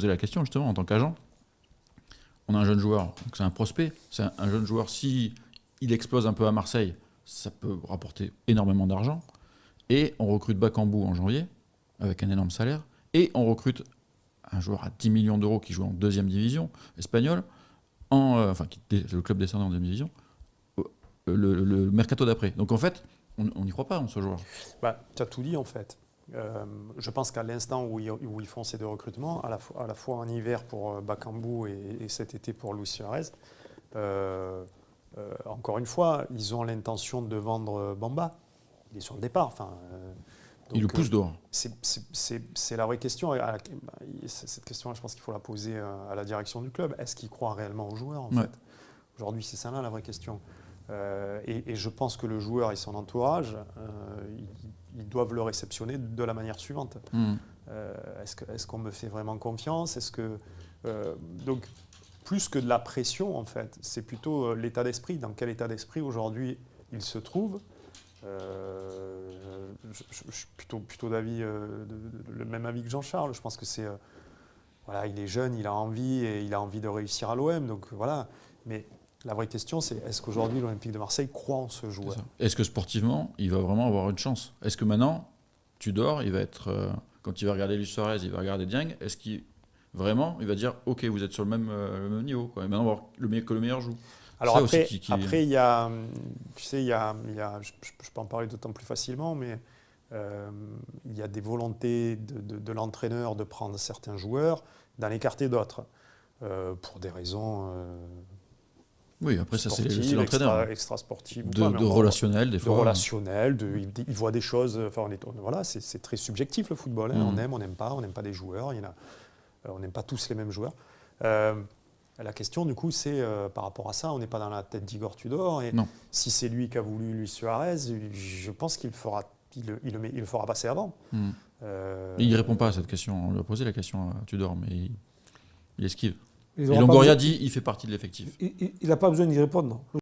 Poser la question justement en tant qu'agent. On a un jeune joueur, donc c'est un prospect. C'est un jeune joueur, si il explose un peu à Marseille, ça peut rapporter énormément d'argent. Et on recrute Bakambu en janvier, avec un énorme salaire. Et on recrute un joueur à 10 millions d'euros qui joue en deuxième division espagnole, le club descendant en deuxième division, le mercato d'après. Donc en fait, on n'y croit pas en ce joueur. Tu as tout dit en fait. Je pense qu'à l'instant où ils font ces deux recrutements, à la fois en hiver pour Bakambu et cet été pour Luis Suarez, encore une fois, ils ont l'intention de vendre Bamba. Il est sur le départ. Il le pousse dehors. C'est la vraie question. Cette question-là, je pense qu'il faut la poser à la direction du club. Est-ce qu'ils croient réellement aux joueurs en fait ? Aujourd'hui, c'est ça là, la vraie question. Et je pense que le joueur et son entourage, ils doivent le réceptionner de la manière suivante. Est-ce qu'on me fait vraiment confiance ? Donc, plus que de la pression, en fait, c'est plutôt l'état d'esprit. Dans quel état d'esprit aujourd'hui il se trouve ? Je suis plutôt d'avis, le même avis que Jean-Charles. Je pense que il est jeune, il a envie de réussir à l'OM. Donc voilà. Mais la vraie question, c'est est-ce qu'aujourd'hui l'Olympique de Marseille croit en ce joueur ? Est-ce que sportivement, il va vraiment avoir une chance ? Est-ce que maintenant, Tudor, il va être, quand il va regarder Luis Suarez, il va regarder Dieng, est-ce qu'il vraiment, il va dire ok, vous êtes sur le même niveau, quoi. Et maintenant, on va voir que le meilleur joue. Alors après, il y a, tu sais, je peux en parler d'autant plus facilement, mais il y a des volontés de l'entraîneur de prendre certains joueurs, d'en écarter d'autres, pour des raisons oui, après ça c'est l'entraîneur. Extra-sportives. De relationnel, des fois. De relationnel, il voit des choses, voilà, c'est très subjectif le football. On aime, on n'aime pas des joueurs, on n'aime pas tous les mêmes joueurs. La question, du coup, c'est par rapport à ça, on n'est pas dans la tête d'Igor Tudor. Et si c'est lui qui a voulu Luis Suarez, je pense qu'il le fera passer avant. Il ne répond pas à cette question. On lui a posé la question à Tudor, mais il esquive. Et Longoria dit qu'il fait partie de l'effectif. Il n'a pas besoin d'y répondre.